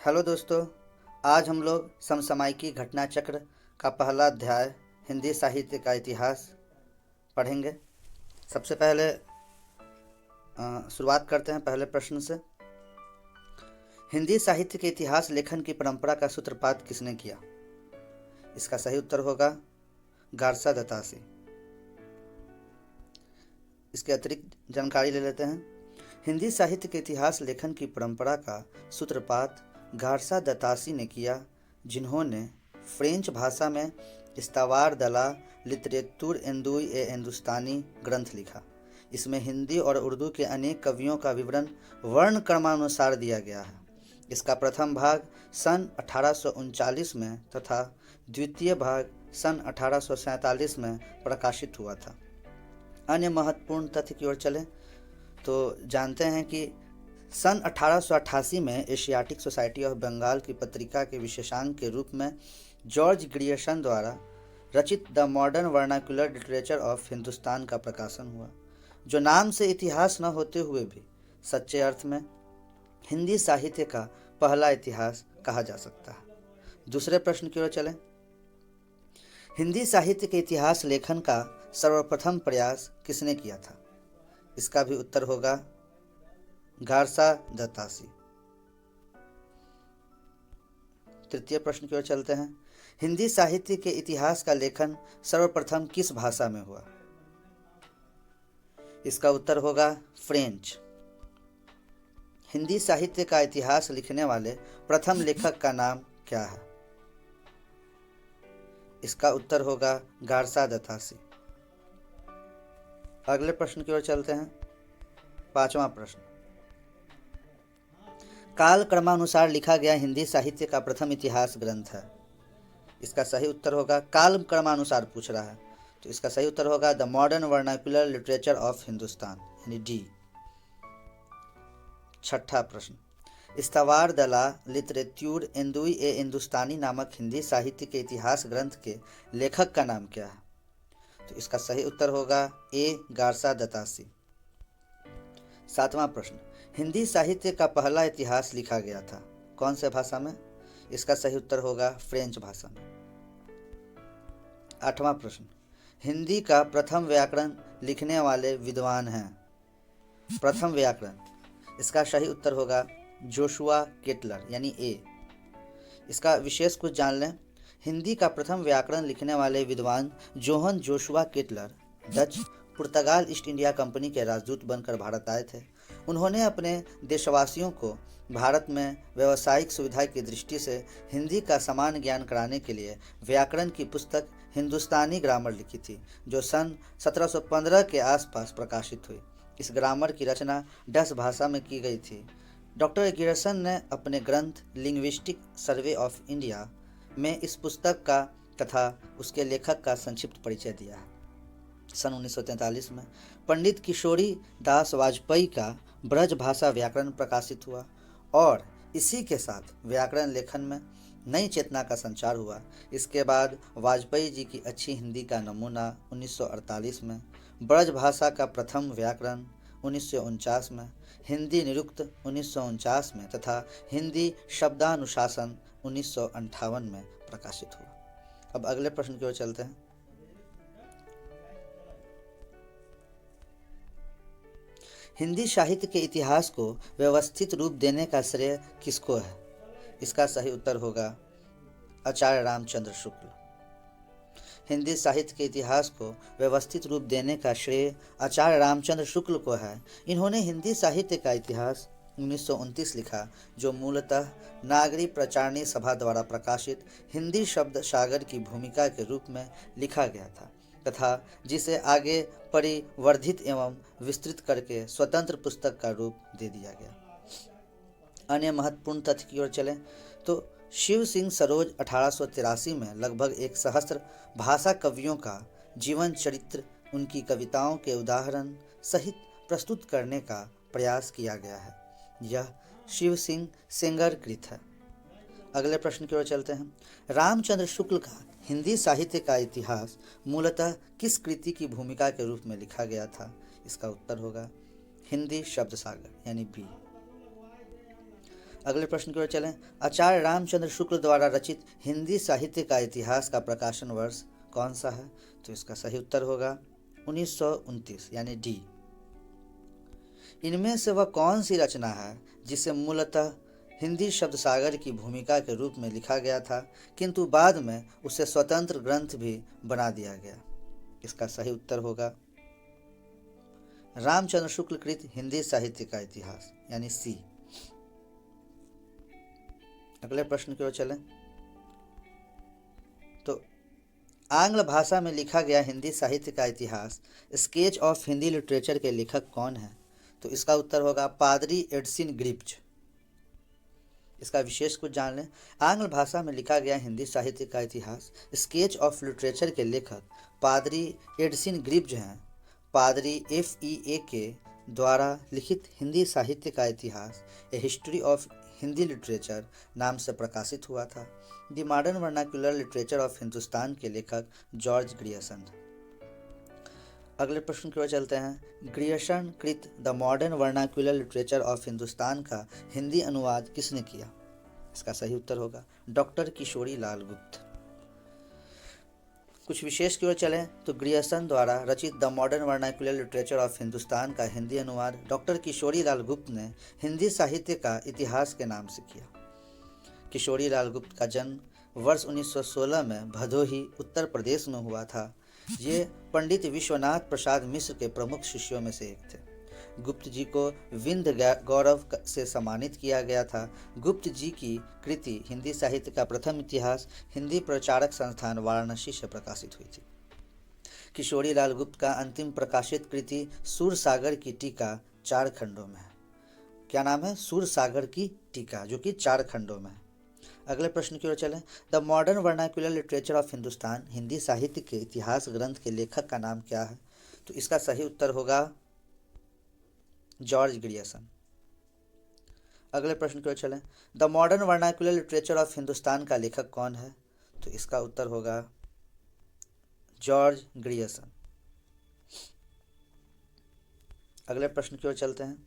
Hello दोस्तों। आज हम लोग समसामयिकी घटना चक्र का पहला अध्याय हिंदी साहित्य का इतिहास पढ़ेंगे। सबसे पहले शुरुआत करते हैं पहले प्रश्न से। हिंदी साहित्य के इतिहास लेखन की परंपरा का सूत्रपात किसने किया? इसका सही उत्तर होगा गारसा दत्तासी। इसके अतिरिक्त जानकारी ले लेते हैं। हिंदी साहित्य के इतिहास लेखन की परंपरा का सूत्रपात गारसा दत्तासी ने किया, जिन्होंने फ्रेंच भाषा में इस्तावार दला लिटरेतुर एंदुई ए हिंदुस्तानी ग्रंथ लिखा। इसमें हिंदी और उर्दू के अनेक कवियों का विवरण वर्ण क्रमानुसार दिया गया है। इसका प्रथम भाग सन 1839 में तथा द्वितीय भाग सन 1847 में प्रकाशित हुआ था। अन्य महत्वपूर्ण तथ्य की ओर चलें तो जानते हैं कि सन 1888 में एशियाटिक सोसाइटी ऑफ बंगाल की पत्रिका के विशेषांक के रूप में जॉर्ज ग्रियर्सन द्वारा रचित the modern vernacular literature of Hindustan का प्रकाशन हुआ, जो नाम से इतिहास न होते हुए भी सच्चे अर्थ में हिंदी साहित्य का पहला इतिहास कहा जा सकता है। दूसरे प्रश्न की ओर चलें। हिंदी साहित्य के इतिहास लेखन का सर्वप्रथम प्रयास किसने किया था? इसका भी उत्तर होगा गारसा दत्तासी। तृतीय प्रश्न की ओर चलते हैं। हिंदी साहित्य के इतिहास का लेखन सर्वप्रथम किस भाषा में हुआ? इसका उत्तर होगा फ्रेंच। हिंदी साहित्य का इतिहास लिखने वाले प्रथम लेखक का नाम क्या है? इसका उत्तर होगा गारसा दत्तासी। अगले प्रश्न की ओर चलते हैं। पांचवा प्रश्न। काल क्रमानुसार लिखा गया हिंदी साहित्य का प्रथम इतिहास ग्रंथ है। इसका सही उत्तर होगा काल क्रमानुसार पूछ रहा है, तो इसका सही उत्तर होगा the modern vernacular literature of Hindustan यानी डी। छठा प्रश्न। इस्तावार दला लिटरेत्यूर एंदुई ए हिंदुस्तानी नामक हिंदी साहित्य के इतिहास ग्रंथ के लेखक का नाम क्या है? तो इसका सही उत्तर होगा ए गारसा दत्तासी। सातवां प्रश्न। हिंदी साहित्य का पहला इतिहास लिखा गया था कौन से भाषा में? इसका सही उत्तर होगा फ्रेंच भाषा में। आठवां प्रश्न। हिंदी का प्रथम व्याकरण लिखने वाले विद्वान हैं। प्रथम व्याकरण, इसका सही उत्तर होगा जोशुआ केटलर यानी ए। इसका विशेष कुछ जान लें। हिंदी का प्रथम व्याकरण लिखने वाले विद्वान जोहन जोशुआ केटलर डच पुर्तगाल ईस्ट इंडिया कंपनी के राजदूत बनकर भारत आए थे। उन्होंने अपने देशवासियों को भारत में व्यावसायिक सुविधा की दृष्टि से हिंदी का समान ज्ञान कराने के लिए व्याकरण की पुस्तक हिंदुस्तानी ग्रामर लिखी थी, जो सन 1715 के आसपास प्रकाशित हुई। इस ग्रामर की रचना डच भाषा में की गई थी। डॉक्टर गियर्सन ने अपने ग्रंथ लिंग्विस्टिक सर्वे ऑफ इंडिया में इस पुस्तक का तथा उसके लेखक का संक्षिप्त परिचय दिया है। सन 1943 में पंडित किशोरी दास वाजपेयी का ब्रज भाषा व्याकरण प्रकाशित हुआ और इसी के साथ व्याकरण लेखन में नई चेतना का संचार हुआ। इसके बाद वाजपेयी जी की अच्छी हिंदी का नमूना 1948 में, ब्रज भाषा का प्रथम व्याकरण 1949 में, हिंदी निरुक्त 1949 में तथा हिंदी शब्दानुशासन 1958 में प्रकाशित हुआ। अब अगले प्रश्न की ओर चलते हैं। हिंदी साहित्य के इतिहास को व्यवस्थित रूप देने का श्रेय किसको है? इसका सही उत्तर होगा आचार्य रामचंद्र शुक्ल। हिंदी साहित्य के इतिहास को व्यवस्थित रूप देने का श्रेय आचार्य रामचंद्र शुक्ल को है। इन्होंने हिंदी साहित्य का इतिहास 1929 लिखा, जो मूलतः नागरी प्रचारणी सभा द्वारा प्रकाशित हिंदी शब्द सागर की भूमिका के रूप में लिखा गया था तथा जिसे आगे परिवर्धित एवं विस्तृत करके स्वतंत्र पुस्तक का रूप दे दिया गया। अन्य महत्वपूर्ण तथ्य की ओर चलें तो शिव सिंह सरोज 1883 में लगभग 1 सहस्त्र भाषा कवियों का जीवन चरित्र उनकी कविताओं के उदाहरण सहित प्रस्तुत करने का प्रयास किया गया है। यह शिव सिंह सेंगर कृत है। अगले प्रश्न की ओर चलते हैं। रामचंद्र शुक्ल का हिंदी साहित्य का इतिहास मूलतः किस कृति की भूमिका के रूप में लिखा गया था? इसका उत्तर होगा हिंदी शब्द सागर यानी बी। अगले प्रश्न की ओर चलें। आचार्य रामचंद्र शुक्ल द्वारा रचित हिंदी साहित्य का इतिहास का प्रकाशन वर्ष कौन सा है? तो इसका सही उत्तर होगा 1929 यानी डी। इनमें से वह कौन सी रचना है जिसे मूलतः हिंदी शब्द सागर की भूमिका के रूप में लिखा गया था, किंतु बाद में उसे स्वतंत्र ग्रंथ भी बना दिया गया? इसका सही उत्तर होगा रामचंद्र शुक्ल कृत हिंदी साहित्य का इतिहास यानी सी। अगले प्रश्न की ओर चलें। तो आंग्ल भाषा में लिखा गया हिंदी साहित्य का इतिहास स्केच ऑफ हिंदी लिटरेचर के लेखक कौन है? तो इसका उत्तर होगा पादरी एडसिन ग्रिप्च। इसका विशेष कुछ जान लें। आंग्ल भाषा में लिखा गया हिंदी साहित्य का इतिहास स्केच ऑफ लिटरेचर के लेखक पादरी एडसिन ग्रिप्च हैं। पादरी FEA के द्वारा लिखित हिंदी साहित्य का इतिहास ए हिस्ट्री ऑफ हिंदी लिटरेचर नाम से प्रकाशित हुआ था। The modern vernacular literature of Hindustan के लेखक जॉर्ज ग्रियर्सन। अगले प्रश्न की ओर चलते हैं। ग्रियर्सन कृत the modern vernacular literature of Hindustan का हिंदी अनुवाद किसने किया? इसका सही उत्तर होगा डॉक्टर किशोरी लाल गुप्त। कुछ विशेष की ओर चलें तो ग्रियर्सन द्वारा रचित the modern vernacular literature of Hindustan का हिंदी अनुवाद डॉक्टर किशोरी लाल गुप्त ने हिंदी साहित्य का इतिहास के नाम से किया। किशोरी लाल गुप्त का जन्म वर्ष 1916 में भदोही उत्तर प्रदेश में हुआ था। ये पंडित विश्वनाथ प्रसाद मिश्र के प्रमुख शिष्यों में से एक थे। गुप्त जी को विंध्य गौरव से सम्मानित किया गया था। गुप्त जी की कृति हिंदी साहित्य का प्रथम इतिहास हिंदी प्रचारक संस्थान वाराणसी से प्रकाशित हुई थी। किशोरी लाल गुप्त का अंतिम प्रकाशित कृति सूरसागर की टीका 4 खंडों में है। क्या नाम है? सूरसागर की टीका, जो कि 4 खंडों में है। अगले प्रश्न की ओर चलें। The modern vernacular literature of Hindustan Hindi साहित्य के इतिहास ग्रंथ के लेखक का नाम क्या है? तो इसका सही उत्तर होगा जॉर्ज ग्रियर्सन। अगले प्रश्न की ओर चलें। The modern vernacular literature of Hindustan का लेखक कौन है? तो इसका उत्तर होगा जॉर्ज ग्रियर्सन। अगले प्रश्न की ओर चलते हैं।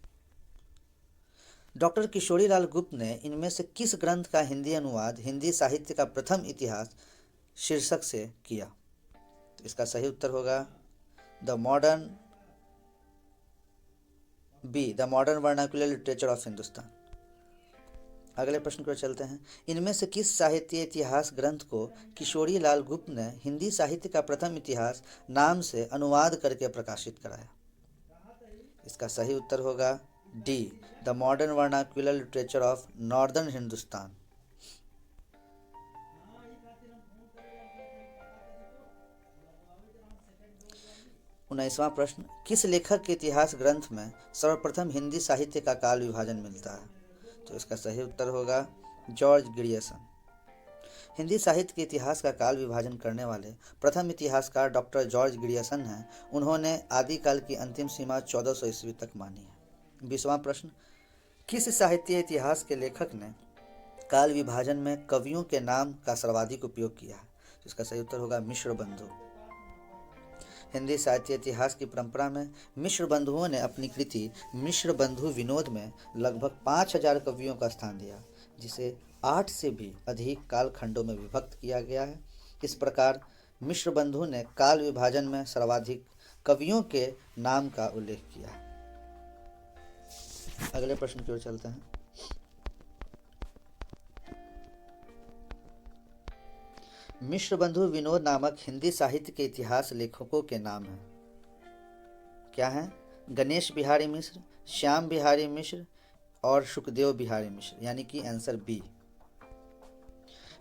डॉक्टर किशोरी लाल गुप्त ने इनमें से किस ग्रंथ का हिंदी अनुवाद हिंदी साहित्य का प्रथम इतिहास शीर्षक से किया? तो इसका सही उत्तर होगा the modern vernacular literature of Hindustan. अगले प्रश्न की ओर चलते हैं। इनमें से किस साहित्य इतिहास ग्रंथ को किशोरी लाल गुप्त ने हिंदी साहित्य का प्रथम इतिहास नाम से अनुवाद करके प्रकाशित कराया? इसका सही उत्तर होगा D, the modern vernacular literature of northern Hindustan. उन्नीसवां प्रश्न। किस लेखक के इतिहास ग्रंथ में सर्वप्रथम हिंदी साहित्य का काल विभाजन मिलता है? तो इसका सही उत्तर होगा जॉर्ज ग्रियर्सन। हिंदी साहित्य के इतिहास का काल विभाजन करने वाले प्रथम इतिहासकार डॉक्टर जॉर्ज ग्रियर्सन हैं। उन्होंने आदिकाल की अंतिम सीमा 1400 ईस्वी तक मानी है। 20वां प्रश्न। किस साहित्य इतिहास के लेखक ने काल विभाजन में कवियों के नाम का सर्वाधिक उपयोग किया है? तो इसका सही उत्तर होगा मिश्र बंधु। हिंदी साहित्य इतिहास की परंपरा में मिश्र बंधुओं ने अपनी कृति मिश्र बंधु विनोद में लगभग 5000 कवियों का स्थान दिया, जिसे 8 से भी अधिक कालखंडों में विभक्त किया गया है। इस प्रकार मिश्र बंधु ने काल विभाजन में सर्वाधिक कवियों के नाम का उल्लेख किया। अगले प्रश्न की ओर चलते हैं। मिश्र बंधु विनोद नामक हिंदी साहित्य के इतिहास लेखकों के नाम हैं। क्या हैं? गणेश बिहारी मिश्र, श्याम बिहारी मिश्र और सुखदेव बिहारी मिश्र, यानी कि आंसर बी।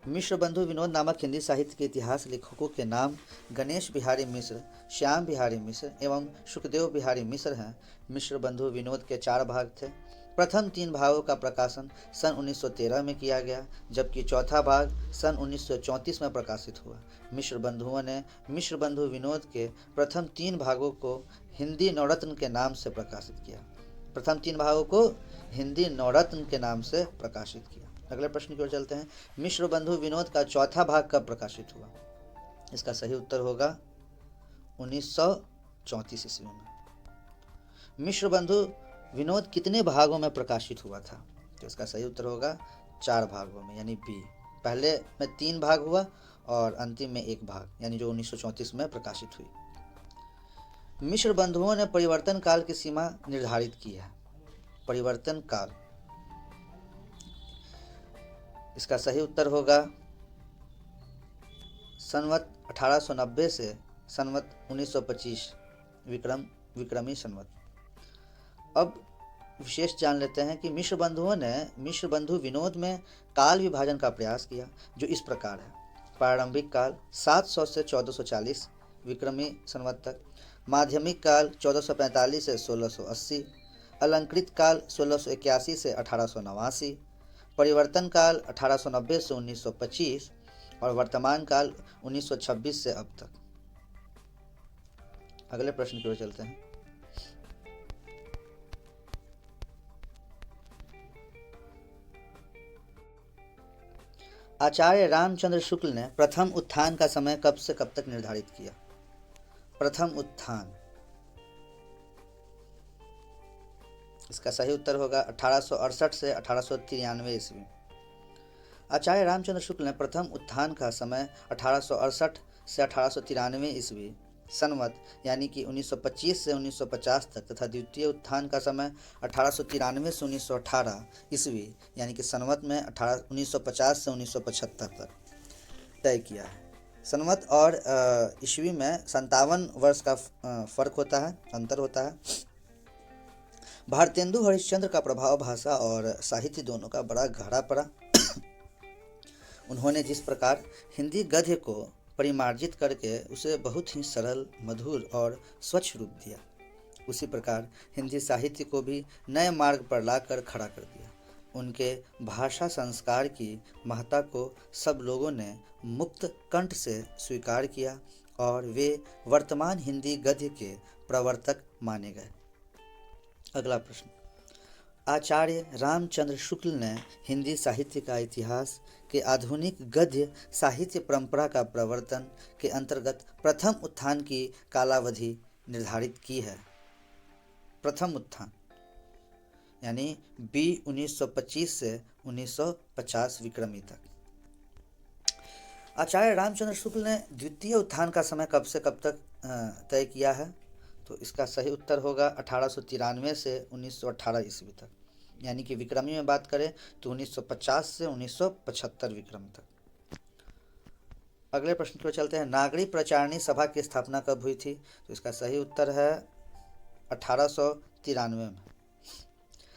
मिश्र बंधु विनोद नामक हिंदी साहित्य के इतिहास लेखकों के नाम गणेश बिहारी मिश्र, श्याम बिहारी मिश्र एवं सुखदेव बिहारी मिश्र हैं। मिश्र बंधु विनोद के 4 भाग थे। प्रथम 3 भागों का प्रकाशन सन 1913 में किया गया, जबकि चौथा भाग सन 1934 में प्रकाशित हुआ। मिश्र बंधुओं ने मिश्र बंधु विनोद के प्रथम 3 भागों को हिंदी नवरत्न के नाम से प्रकाशित किया। प्रथम 3 भागों को हिंदी नवरत्न के नाम से प्रकाशित किया। अगले प्रश्न की ओर चलते हैं। मिश्र बंधु विनोद का चौथा भाग कब प्रकाशित हुआ? इसका सही उत्तर होगा 1934 ईस्वी में। मिश्र बंधु विनोद कितने भागों में प्रकाशित हुआ था? तो इसका सही उत्तर होगा 4 भागों में, यानी बी। पहले में 3 भाग हुआ और अंतिम में 1 भाग, यानी जो 1934 में प्रकाशित हुई। मिश्र बंधुओं ने परिवर्तन काल की सीमा निर्धारित की है। परिवर्तन काल, इसका सही उत्तर होगा संवत 1890 से संवत 1925 विक्रमी संवत। अब विशेष जान लेते हैं कि मिश्र बंधुओं ने मिश्र बंधु विनोद में काल विभाजन का प्रयास किया, जो इस प्रकार है। प्रारंभिक काल 700 से 1440 विक्रमी संवत तक, माध्यमिक काल 1445 से 1680, अलंकृत काल 1681 से 1889, परिवर्तन काल 1890 से 1925 और वर्तमान काल 1926 से अब तक। अगले प्रश्न की ओर चलते हैं। आचार्य रामचंद्र शुक्ल ने प्रथम उत्थान का समय कब से कब तक निर्धारित किया? प्रथम उत्थान, इसका सही उत्तर होगा 1868 से 1893 ईस्वी। आचार्य रामचंद्र शुक्ल ने प्रथम उत्थान का समय 1868 से 1893 ईस्वी संवत यानी कि 1925 से 1950 तक तथा द्वितीय उत्थान का समय 1893 से 1918 ईस्वी यानी कि संवत में 1950 से 1975 तक तय किया है। संवत और ईस्वी में 57 वर्ष का फर्क होता है, अंतर होता है। भारतेंदु हरिश्चंद्र का प्रभाव भाषा और साहित्य दोनों का बड़ा गहरा पड़ा। उन्होंने जिस प्रकार हिंदी गद्य को परिमार्जित करके उसे बहुत ही सरल, मधुर और स्वच्छ रूप दिया, उसी प्रकार हिंदी साहित्य को भी नए मार्ग पर लाकर खड़ा कर दिया। उनके भाषा संस्कार की महत्ता को सब लोगों ने मुक्त कंठ से स्वीकार किया और वे वर्तमान हिंदी गद्य के प्रवर्तक माने गए। अगला प्रश्न, आचार्य रामचंद्र शुक्ल ने हिंदी साहित्य का इतिहास के आधुनिक गद्य साहित्य परंपरा का प्रवर्तन के अंतर्गत प्रथम उत्थान की कालावधि निर्धारित की है। प्रथम उत्थान यानी बी 1925 से 1950 विक्रमी तक। आचार्य रामचंद्र शुक्ल ने द्वितीय उत्थान का समय कब से कब तक तय किया है? तो इसका सही उत्तर होगा 1893 से 1918 ईस्वी तक, यानी कि विक्रमी में बात करें तो 1950 से 1975 विक्रम तक। अगले प्रश्न की ओर चलते हैं। नागरी प्रचारणी सभा की स्थापना कब हुई थी? तो इसका सही उत्तर है 1893 में।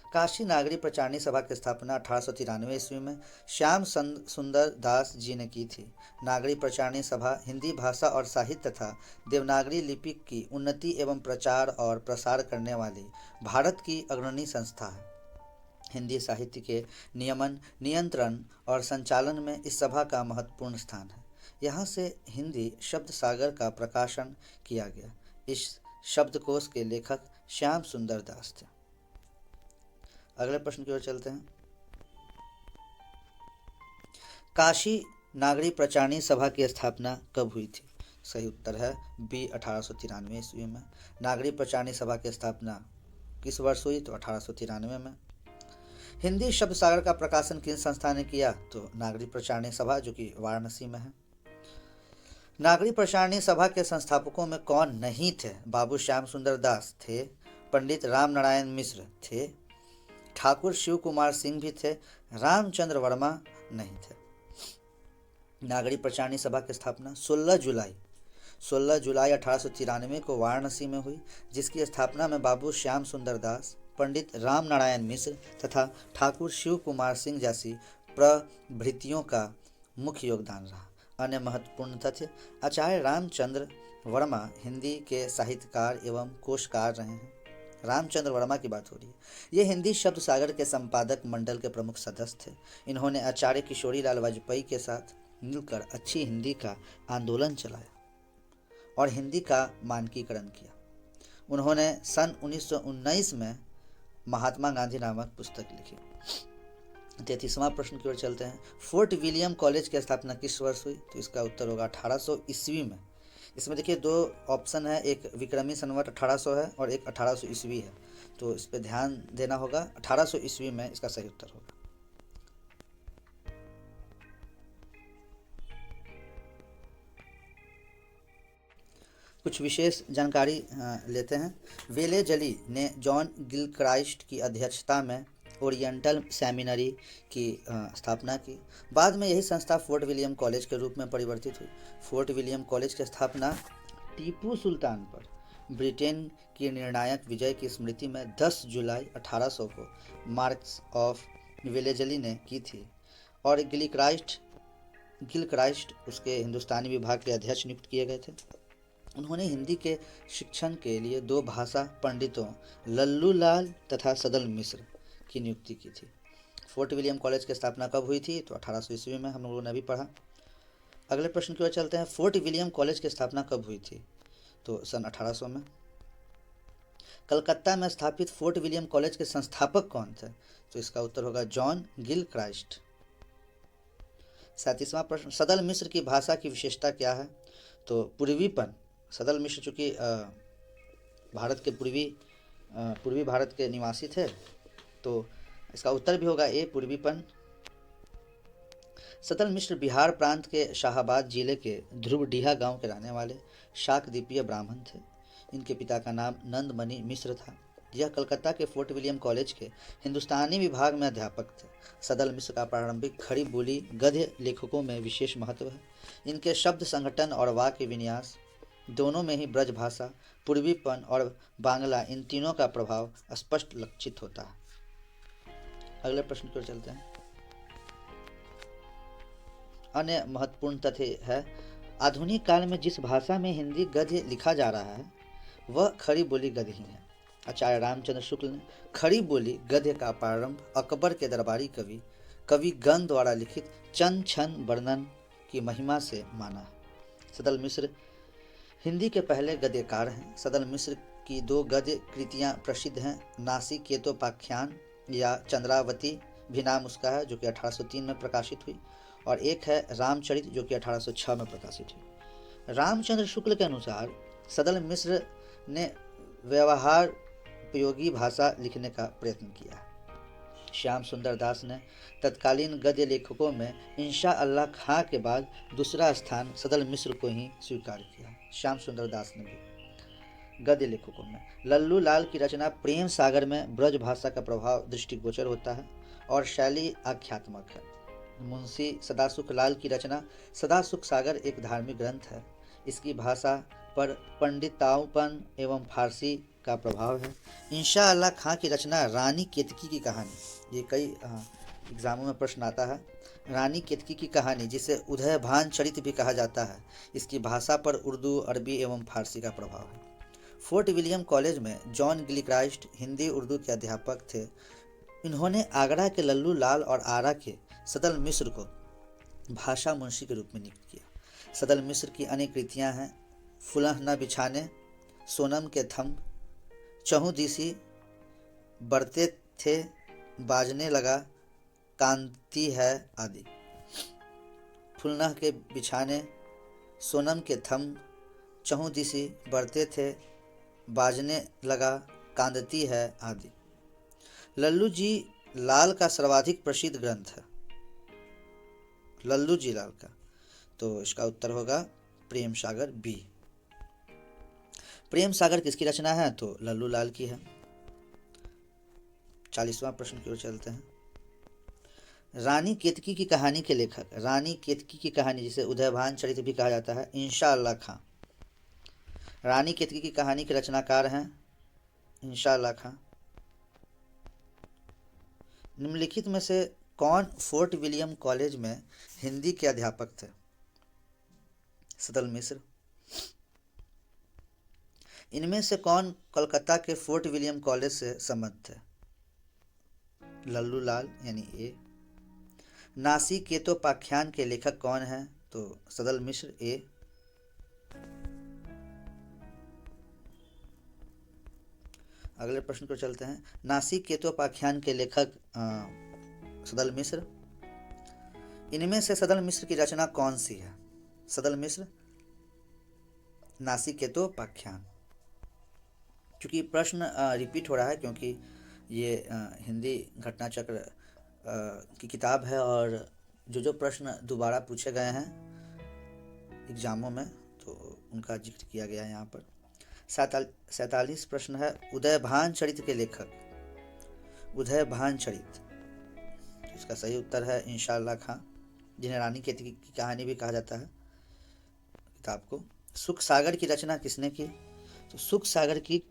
काशी नागरी प्रचारणी सभा की स्थापना 1893 ईस्वी में श्याम सुंदर दास जी ने की थी। नागरी प्रचारणी सभा हिंदी भाषा और साहित्य तथा देवनागरी लिपि की उन्नति एवं प्रचार और प्रसार करने वाली भारत की अग्रणी संस्था है। हिंदी साहित्य के नियमन, नियंत्रण और संचालन में इस सभा का महत्वपूर्ण स्थान है। यहाँ से हिंदी शब्द सागर का प्रकाशन किया गया। इस शब्दकोश के लेखक श्याम सुंदर दास थे। अगले प्रश्न की ओर चलते हैं। काशी नागरी प्रचारणी सभा की स्थापना कब हुई थी? सही उत्तर है बी 1893 ईस्वी में। नागरी प्रचारणी सभा की स्थापना किस वर्ष हुई? तो 1893 में। हिंदी शब्द सागर का प्रकाशन किस संस्था ने किया? तो नागरी प्रचारणी सभा, जो कि वाराणसी में है। नागरी प्रचारणी सभा के संस्थापकों में कौन नहीं थे? बाबू श्याम सुंदर दास थे, पंडित राम नारायण मिश्र थे, ठाकुर शिव कुमार सिंह भी थे, रामचंद्र वर्मा नहीं थे। नागरी प्रचारणी सभा की स्थापना 16 जुलाई 1893 को वाराणसी में हुई, जिसकी स्थापना में बाबू श्याम सुंदर दास, पंडित राम नारायण मिश्र तथा ठाकुर शिव कुमार सिंह जैसी प्रभृतियों का मुख्य योगदान रहा। अन्य महत्वपूर्ण तथ्य, आचार्य रामचंद्र वर्मा हिंदी के साहित्यकार एवं कोशकार रहे हैं। रामचंद्र वर्मा की बात हो रही है। ये हिंदी शब्द सागर के संपादक मंडल के प्रमुख सदस्य थे। इन्होंने आचार्य किशोरी लाल वाजपेयी के साथ मिलकर अच्छी हिंदी का आंदोलन चलाया और हिंदी का मानकीकरण किया। उन्होंने सन 1919 में महात्मा गांधी नामक पुस्तक लिखी। 33वां प्रश्न की ओर चलते हैं। फोर्ट विलियम कॉलेज की स्थापना किस वर्ष हुई? तो इसका उत्तर होगा 1800 ईस्वी में। इसमें देखिए दो ऑप्शन है, एक विक्रमी संवत 1800 है और एक 1800 ईस्वी है, तो इस पर ध्यान देना होगा। 1800 ईस्वी में इसका सही उत्तर होगा। कुछ विशेष जानकारी लेते हैं। वेलेजली ने जॉन गिलक्राइस्ट की अध्यक्षता में ओरिएंटल सेमिनरी की स्थापना की। बाद में यही संस्था फोर्ट विलियम कॉलेज के रूप में परिवर्तित हुई। फोर्ट विलियम कॉलेज की स्थापना टीपू सुल्तान पर ब्रिटेन की निर्णायक विजय की स्मृति में 10 जुलाई 1800 को मार्क्स ऑफ वेलेजली ने की थी और गिलक्राइस्ट उसके हिंदुस्तानी विभाग के अध्यक्ष नियुक्त किए गए थे। उन्होंने हिंदी के शिक्षण के लिए 2 भाषा पंडितों लल्लू लाल तथा सदल मिश्र की नियुक्ति की थी। फोर्ट विलियम कॉलेज की स्थापना कब हुई थी? तो 1800 ईस्वी में, हम लोगों ने अभी पढ़ा। अगले प्रश्न की ओर चलते हैं। फोर्ट विलियम कॉलेज की स्थापना कब हुई थी? तो सन 1800 में। कलकत्ता में स्थापित फोर्ट विलियम कॉलेज के संस्थापक कौन थे? तो इसका उत्तर होगा जॉन गिलक्राइस्ट। 37वां प्रश्न, सदल मिश्र की भाषा की विशेषता क्या है? तो पूर्वीपन। सदल मिश्र चूँकि भारत के पूर्वी भारत के निवासी थे, तो इसका उत्तर भी होगा ए, पूर्वीपन। सदल मिश्र बिहार प्रांत के शाहाबाद जिले के ध्रुवडीहा गांव के रहने वाले शाकद्वीपीय ब्राह्मण थे। इनके पिता का नाम नंदमणि मिश्र था। यह कलकत्ता के फोर्ट विलियम कॉलेज के हिंदुस्तानी विभाग में अध्यापक थे। सदल मिश्र का प्रारंभिक खड़ी बोली गद्य लेखकों में विशेष महत्व है। इनके शब्द संगठन और वाक्य विन्यास दोनों में ही ब्रज भाषा, पूर्वीपन और बांग्ला, इन तीनों का प्रभाव स्पष्ट लक्षित होता है। अगले प्रश्न की ओर चलते हैं। अन्य महत्वपूर्ण तथ्य है, आधुनिक काल में जिस भाषा में हिंदी गद्य लिखा जा रहा है वह खड़ी बोली गद्य ही है। आचार्य रामचंद्र शुक्ल ने खड़ी बोली गद्य का प्रारंभ अकबर के दरबारी कवि गण द्वारा लिखित चंद छंद वर्णन की महिमा से माना है। सदल मिश्र हिंदी के पहले गद्यकार हैं। सदल मिश्र की 2 गद्य कृतियां प्रसिद्ध हैं, नासिकेतोपाख्यान या चंद्रावती भी नाम उसका है, जो कि 1803 में प्रकाशित हुई, और एक है रामचरित, जो कि 1806 में प्रकाशित हुई। रामचंद्र शुक्ल के अनुसार सदल मिश्र ने व्यवहार उपयोगी भाषा लिखने का प्रयत्न किया है। श्याम सुंदर दास ने तत्कालीन गद्य लेखकों में इंशा अल्लाह खां के बाद दूसरा स्थान सदल मिश्र को ही स्वीकार किया। श्याम सुंदर दास ने भी गद्य लेखकों में। लल्लू लाल की रचना प्रेम सागर में ब्रज भाषा का प्रभाव दृष्टिगोचर होता है और शैली आख्यात्मक है। मुंशी सदासुख लाल की रचना सदासुख सागर एक धार्मिक ग्रंथ है। इसकी भाषा पर पंडिताऊपन एवं फारसी का प्रभाव है। इंशा अल्लाह खां की रचना रानी केतकी की कहानी, ये कई एग्जामों में प्रश्न आता है। रानी केतकी की कहानी, जिसे उदयभान चरित भी कहा जाता है, इसकी भाषा पर उर्दू, अरबी एवं फारसी का प्रभाव है। फोर्ट विलियम कॉलेज में जॉन गिलक्राइस्ट हिंदी उर्दू के अध्यापक थे। इन्होंने आगरा के लल्लू लाल और आरा के सदल मिश्र को भाषा मुंशी के रूप में नियुक्त किया। सदल मिश्र की अनेक कृतियाँ हैं, फुलह न बिछाने, सोनम के थंब, चहुदिशी, बढ़ते थे, बाजने लगा, कांति है आदि। फुलह के बिछाने, सोनम के थंब, चहुदिशी, बढ़ते थे, बाजने लगा, कांदती है आदि। लल्लू जी लाल का सर्वाधिक प्रसिद्ध ग्रंथ है, लल्लू जी लाल का, तो इसका उत्तर होगा प्रेम सागर बी। प्रेम सागर किसकी रचना है? तो लल्लू लाल की है। 40वां प्रश्न की ओर चलते हैं। रानी केतकी की कहानी के लेखक, रानी केतकी की कहानी जिसे उदयभान चरित भी कहा जाता है, इंशा अल्लाह खां। रानी केतकी की कहानी के रचनाकार हैं इंशा अल्लाह खां। निम्नलिखित में से कौन फोर्ट विलियम कॉलेज में हिंदी के अध्यापक थे? सदल मिश्र। इनमें से कौन कोलकाता के फोर्ट विलियम कॉलेज से संबद्ध थे? लल्लू लाल यानी ए। नासिकेतोपाख्यान के लेखक कौन हैं? तो सदल मिश्र ए। अगले प्रश्न को चलते हैं। नासिकेतोपाख्यान के लेखक सदल मिश्र। इनमें से सदल मिश्र की रचना कौन सी है? सदल मिश्र नासिकेतोपाख्यान। चूँकि प्रश्न रिपीट हो रहा है क्योंकि ये हिंदी घटना चक्र की किताब है और जो प्रश्न दोबारा पूछे गए हैं एग्जामों में तो उनका जिक्र किया गया है यहाँ पर। 47 प्रश्न है, उदयभान चरित के लेखक। उदयभान चरित, इसका सही उत्तर है इंशाअल्लाह खां, जिन्हें रानी केतकी की कहानी भी कहा जाता है किताब को। सुख सागर की रचना किसने की? तो सुख सागर की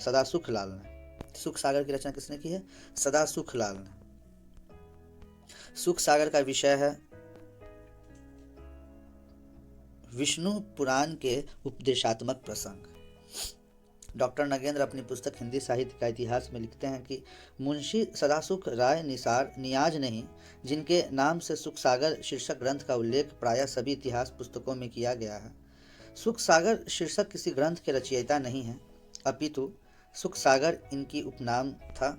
सदासुख लाल ने। सुख सागर की रचना किसने की है? सदासुख लाल ने। सुख सागर का विषय है विष्णु पुराण के उपदेशात्मक प्रसंग। डॉक्टर नगेंद्र अपनी पुस्तक हिंदी साहित्य का इतिहास में लिखते हैं कि मुंशी सदासुख राय निसार नियाज ने ही, जिनके नाम से सुख सागर शीर्षक ग्रंथ का उल्लेख प्रायः सभी इतिहास पुस्तकों में किया गया है। सुख सागर शीर्षक किसी ग्रंथ के रचयिता नहीं है, अपितु सुख सागर इनकी उपनाम था।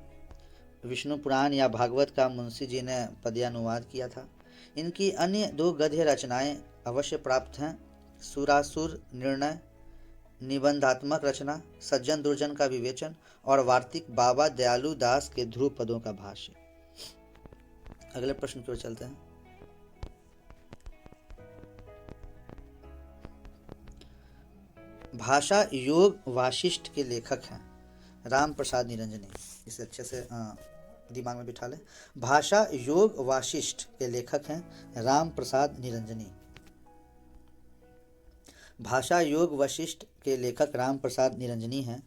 विष्णु पुराण या भागवत का मुंशी जी ने पद्यानुवाद किया था। इनकी अन्य 2 गद्य रचनाएं अवश्य प्राप्त हैं, सुरासुर निर्णय निबंधात्मक रचना, सज्जन दुर्जन का विवेचन और वार्तिक बाबा दयालु दास के ध्रुव पदों का भाष्य। अगले प्रश्न की ओर चलते हैं। भाषा योग वाशिष्ठ के लेखक हैं राम प्रसाद निरंजनी। इसे अच्छे से दिमाग में बिठा लें। भाषा योग वाशिष्ठ के लेखक हैं राम प्रसाद निरंजनी। भाषा योग वशिष्ठ के लेखक राम प्रसाद निरंजनी हैं।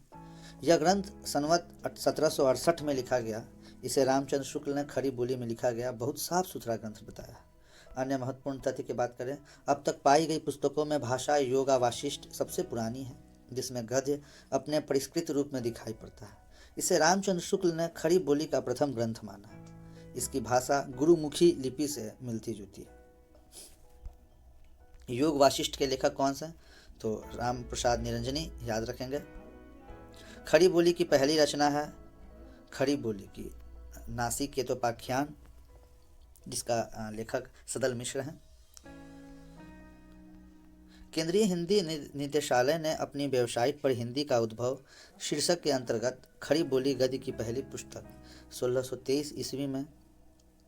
यह ग्रंथ संवत 1768 में लिखा गया। इसे रामचंद्र शुक्ल ने खड़ी बोली में लिखा गया। बहुत साफ सुथरा ग्रंथ बताया। अन्य महत्वपूर्ण तथ्य की बात करें, अब तक पाई गई पुस्तकों में भाषा योगा वाशिष्ठ सबसे पुरानी है, जिसमें गद्य अपने परिष्कृत रूप में दिखाई पड़ता है। इसे रामचंद्र शुक्ल ने खड़ी बोली का प्रथम ग्रंथ माना। इसकी भाषा गुरुमुखी लिपि से मिलती जुलती है। योग वाशिष्ठ के लेखक कौन से? तो राम प्रसाद निरंजनी, याद रखेंगे। खड़ी बोली की पहली रचना है खड़ी बोली की नासिकेतोपाख्यान, जिसका लेखक सदल मिश्र हैं। केंद्रीय हिंदी निदेशालय ने अपनी वेबसाइट पर हिंदी का उद्भव शीर्षक के अंतर्गत खड़ी बोली गद्य की पहली पुस्तक 1623 ईस्वी में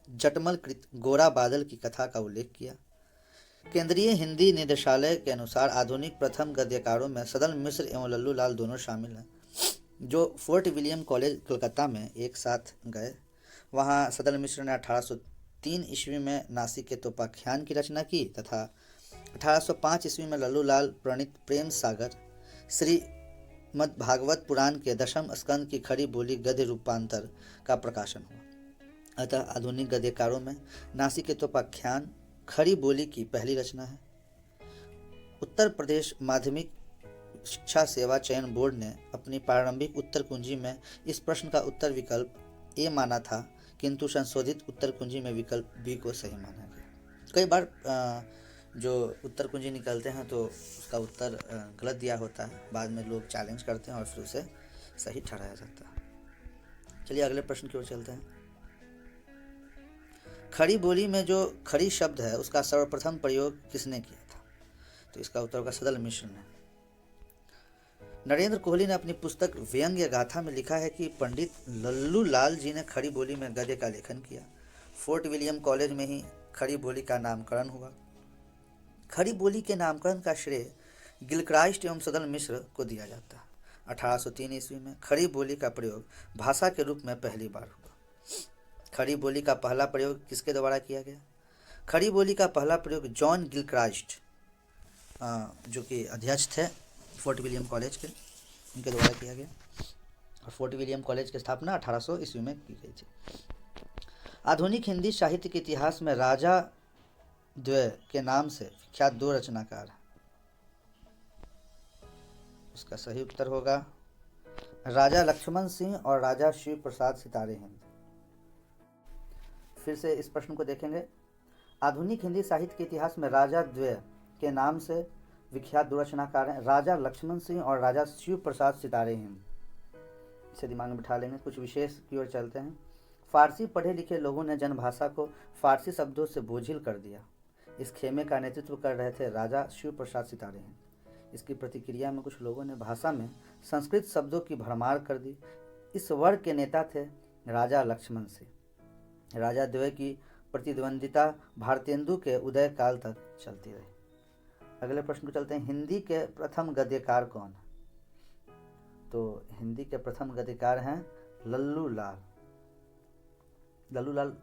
जटमल कृत गोरा बादल की कथा का उल्लेख किया। केंद्रीय हिंदी निदेशालय के अनुसार आधुनिक प्रथम गद्यकारों में सदल मिश्र एवं लल्लू लाल दोनों शामिल हैं, जो फोर्ट विलियम कॉलेज कोलकाता में एक साथ गए। वहां सदल मिश्र ने 1803 ईस्वी में नासिकेतोपाख्यान की रचना की तथा 1805 ईस्वी में लल्लू लाल प्रणीत प्रेम सागर श्रीमद् भागवत पुराण के 10वें स्कंद की खड़ी बोली गद्य रूपांतर का प्रकाशन हुआ। अतः आधुनिक गद्यकारों में नासिकेतोपाख्यान खड़ी बोली की पहली रचना है। उत्तर प्रदेश माध्यमिक शिक्षा सेवा चयन बोर्ड ने अपनी प्रारंभिक उत्तर कुंजी में इस प्रश्न का उत्तर विकल्प ए माना था, किंतु संशोधित उत्तर कुंजी में विकल्प बी को सही माना गया। कई बार जो उत्तर कुंजी निकलते हैं तो उसका उत्तर गलत दिया होता है, बाद में लोग चैलेंज करते हैं और फिर उसे सही ठहराया जाता है। चलिए अगले प्रश्न की ओर चलते हैं। खड़ी बोली में जो खड़ी शब्द है उसका सर्वप्रथम प्रयोग किसने किया था? तो इसका उत्तर होगा सदल मिश्र ने। नरेंद्र कोहली ने अपनी पुस्तक व्यंग्य गाथा में लिखा है कि पंडित लल्लू लाल जी ने खड़ी बोली में गद्य का लेखन किया। फोर्ट विलियम कॉलेज में ही खड़ी बोली का नामकरण हुआ। खड़ी बोली के नामकरण का श्रेय गिलक्राइस्ट एवं सदल मिश्र को दिया जाता है। 1803 ईस्वी में खड़ी बोली का प्रयोग भाषा के रूप में पहली बार हुआ। खड़ी बोली का पहला प्रयोग किसके द्वारा किया गया? खड़ी बोली का पहला प्रयोग जॉन गिलक्राइस्ट, जो कि अध्यक्ष थे फोर्ट विलियम कॉलेज के, उनके द्वारा किया गया। और फोर्ट विलियम कॉलेज की स्थापना 1800 ईस्वी में की गई थी। आधुनिक हिंदी साहित्य के इतिहास में राजा द्वय के नाम से विख्यात 2 रचनाकार हैं। उसका सही उत्तर होगा राजा लक्ष्मण सिंह और राजा शिव प्रसाद सितारे हिंद। फिर से इस प्रश्न को देखेंगे। आधुनिक हिंदी साहित्य के इतिहास में राजा द्वय के नाम से विख्यात 2 रचनाकार हैं, राजा लक्ष्मण सिंह और राजा शिव प्रसाद सितारे हिंद। इसे दिमाग में बिठा लेंगे। कुछ विशेष की ओर चलते हैं। फारसी पढ़े लिखे लोगों ने जनभाषा को फारसी शब्दों से बोझिल कर दिया। इस खेमे का नेतृत्व कर रहे थे राजा शिव प्रसाद सितारे हिंद। इसकी प्रतिक्रिया में कुछ लोगों ने भाषा में संस्कृत शब्दों की भरमार कर दी। इस वर्ग के नेता थे राजा लक्ष्मण सिंह। राजा द्वय की प्रतिद्वंदिता भारतेंदु के उदय काल तक चलती रही। अगले प्रश्न को चलते हैं, हिंदी के प्रथम गद्यकार कौन है? तो हिंदी के प्रथम गद्यकार हैं लल्लू लाल। लल्लू लाल